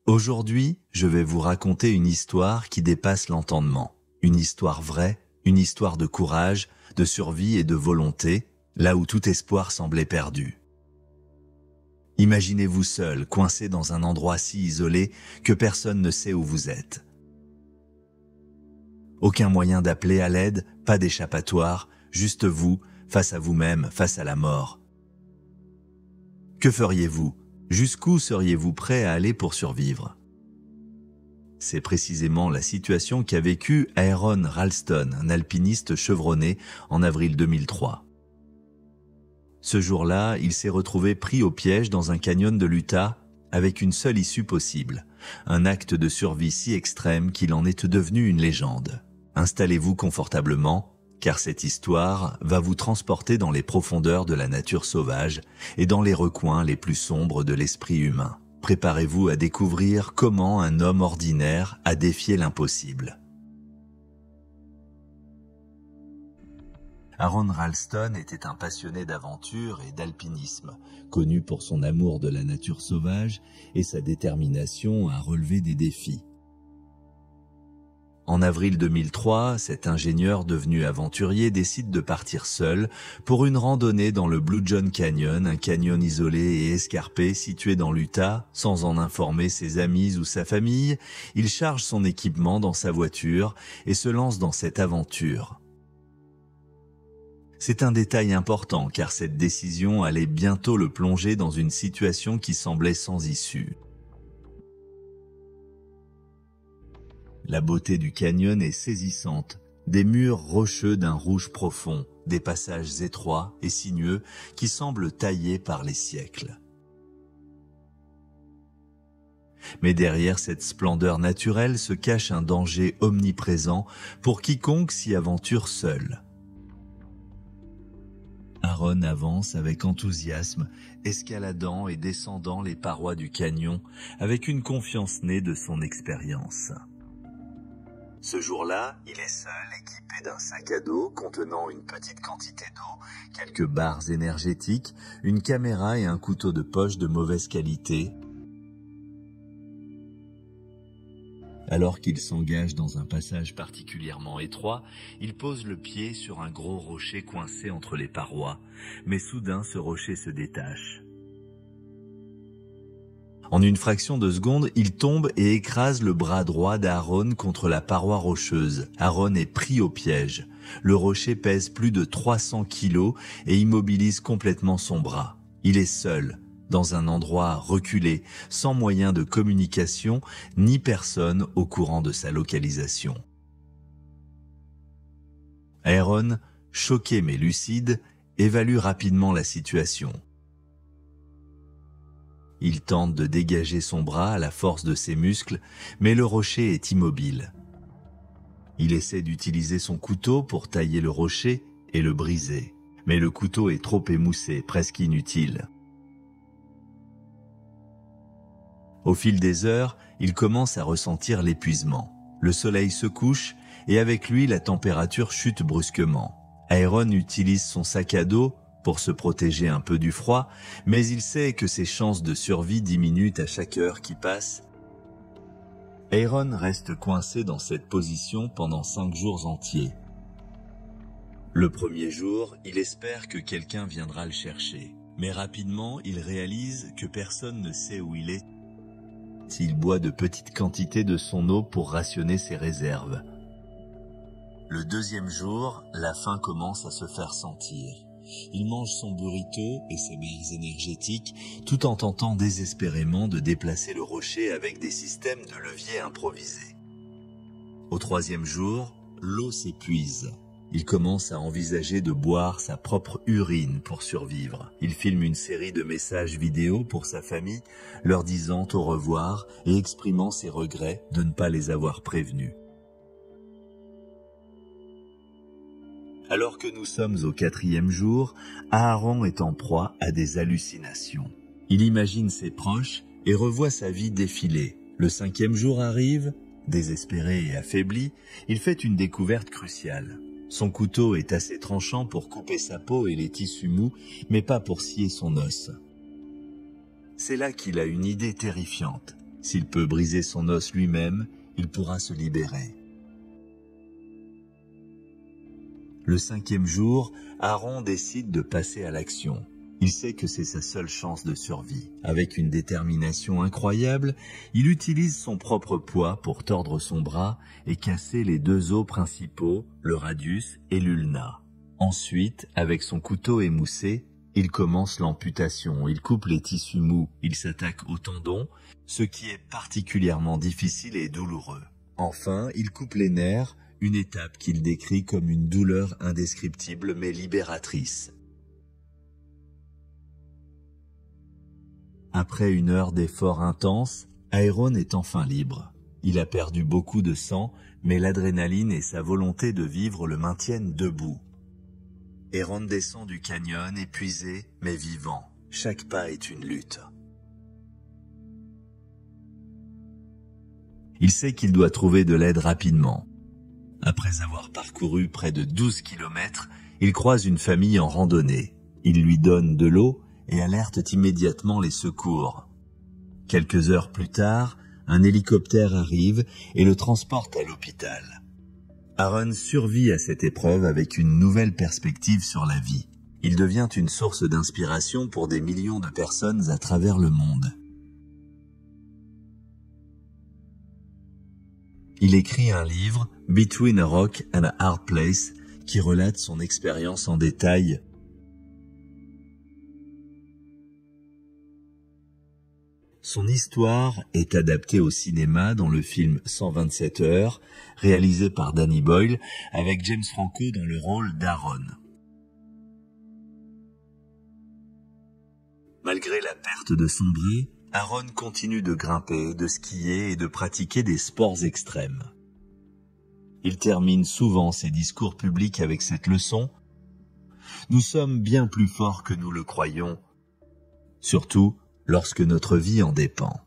Aujourd'hui, je vais vous raconter une histoire qui dépasse l'entendement. Une histoire vraie, une histoire de courage, de survie et de volonté, là où tout espoir semblait perdu. Imaginez-vous seul, coincé dans un endroit si isolé que personne ne sait où vous êtes. Aucun moyen d'appeler à l'aide, pas d'échappatoire, juste vous, face à vous-même, face à la mort. Que feriez-vous? Jusqu'où seriez-vous prêt à aller pour survivre? C'est précisément la situation qu'a vécue Aaron Ralston, un alpiniste chevronné, en avril 2003. Ce jour-là, il s'est retrouvé pris au piège dans un canyon de l'Utah avec une seule issue possible, un acte de survie si extrême qu'il en est devenu une légende. Installez-vous confortablement, car cette histoire va vous transporter dans les profondeurs de la nature sauvage et dans les recoins les plus sombres de l'esprit humain. Préparez-vous à découvrir comment un homme ordinaire a défié l'impossible. Aaron Ralston était un passionné d'aventure et d'alpinisme, connu pour son amour de la nature sauvage et sa détermination à relever des défis. En avril 2003, cet ingénieur devenu aventurier décide de partir seul pour une randonnée dans le Blue John Canyon, un canyon isolé et escarpé situé dans l'Utah. Sans en informer ses amis ou sa famille, il charge son équipement dans sa voiture et se lance dans cette aventure. C'est un détail important car cette décision allait bientôt le plonger dans une situation qui semblait sans issue. La beauté du canyon est saisissante, des murs rocheux d'un rouge profond, des passages étroits et sinueux qui semblent taillés par les siècles. Mais derrière cette splendeur naturelle se cache un danger omniprésent pour quiconque s'y aventure seul. Aaron avance avec enthousiasme, escaladant et descendant les parois du canyon avec une confiance née de son expérience. Ce jour-là, il est seul, équipé d'un sac à dos contenant une petite quantité d'eau, quelques barres énergétiques, une caméra et un couteau de poche de mauvaise qualité. Alors qu'il s'engage dans un passage particulièrement étroit, il pose le pied sur un gros rocher coincé entre les parois, mais soudain ce rocher se détache. En une fraction de seconde, il tombe et écrase le bras droit d'Aaron contre la paroi rocheuse. Aaron est pris au piège. Le rocher pèse plus de 300 kilos et immobilise complètement son bras. Il est seul, dans un endroit reculé, sans moyen de communication, ni personne au courant de sa localisation. Aaron, choqué mais lucide, évalue rapidement la situation. Il tente de dégager son bras à la force de ses muscles, mais le rocher est immobile. Il essaie d'utiliser son couteau pour tailler le rocher et le briser, mais le couteau est trop émoussé, presque inutile. Au fil des heures, il commence à ressentir l'épuisement. Le soleil se couche et avec lui la température chute brusquement. Aaron utilise son sac à dos pour se protéger un peu du froid, mais il sait que ses chances de survie diminuent à chaque heure qui passe. Aaron reste coincé dans cette position pendant 5 jours entiers. Le premier jour, il espère que quelqu'un viendra le chercher, mais rapidement il réalise que personne ne sait où il est. Il boit de petites quantités de son eau pour rationner ses réserves. Le deuxième jour, la faim commence à se faire sentir. Il mange son burrito et ses barres énergétiques tout en tentant désespérément de déplacer le rocher avec des systèmes de levier improvisés. Au troisième jour, l'eau s'épuise. Il commence à envisager de boire sa propre urine pour survivre. Il filme une série de messages vidéo pour sa famille, leur disant au revoir et exprimant ses regrets de ne pas les avoir prévenus. Alors que nous sommes au 4e jour, Aaron est en proie à des hallucinations. Il imagine ses proches et revoit sa vie défiler. Le 5e jour arrive, désespéré et affaibli, il fait une découverte cruciale. Son couteau est assez tranchant pour couper sa peau et les tissus mous, mais pas pour scier son os. C'est là qu'il a une idée terrifiante. S'il peut briser son os lui-même, il pourra se libérer. Le 5e jour, Aaron décide de passer à l'action. Il sait que c'est sa seule chance de survie. Avec une détermination incroyable, il utilise son propre poids pour tordre son bras et casser les 2 os principaux, le radius et l'ulna. Ensuite, avec son couteau émoussé, il commence l'amputation. Il coupe les tissus mous, il s'attaque aux tendons, ce qui est particulièrement difficile et douloureux. Enfin, il coupe les nerfs, une étape qu'il décrit comme une douleur indescriptible mais libératrice. Après une heure d'effort intense, Aaron est enfin libre. Il a perdu beaucoup de sang, mais l'adrénaline et sa volonté de vivre le maintiennent debout. Aaron descend du canyon épuisé mais vivant. Chaque pas est une lutte. Il sait qu'il doit trouver de l'aide rapidement. Après avoir parcouru près de 12 kilomètres, il croise une famille en randonnée. Il lui donne de l'eau et alerte immédiatement les secours. Quelques heures plus tard, un hélicoptère arrive et le transporte à l'hôpital. Aaron survit à cette épreuve avec une nouvelle perspective sur la vie. Il devient une source d'inspiration pour des millions de personnes à travers le monde. Il écrit un livre, Between a Rock and a Hard Place, qui relate son expérience en détail. Son histoire est adaptée au cinéma dans le film 127 heures, réalisé par Danny Boyle, avec James Franco dans le rôle d'Aaron. Malgré la perte de son bras, Aaron continue de grimper, de skier et de pratiquer des sports extrêmes. Il termine souvent ses discours publics avec cette leçon : nous sommes bien plus forts que nous le croyons, surtout lorsque notre vie en dépend.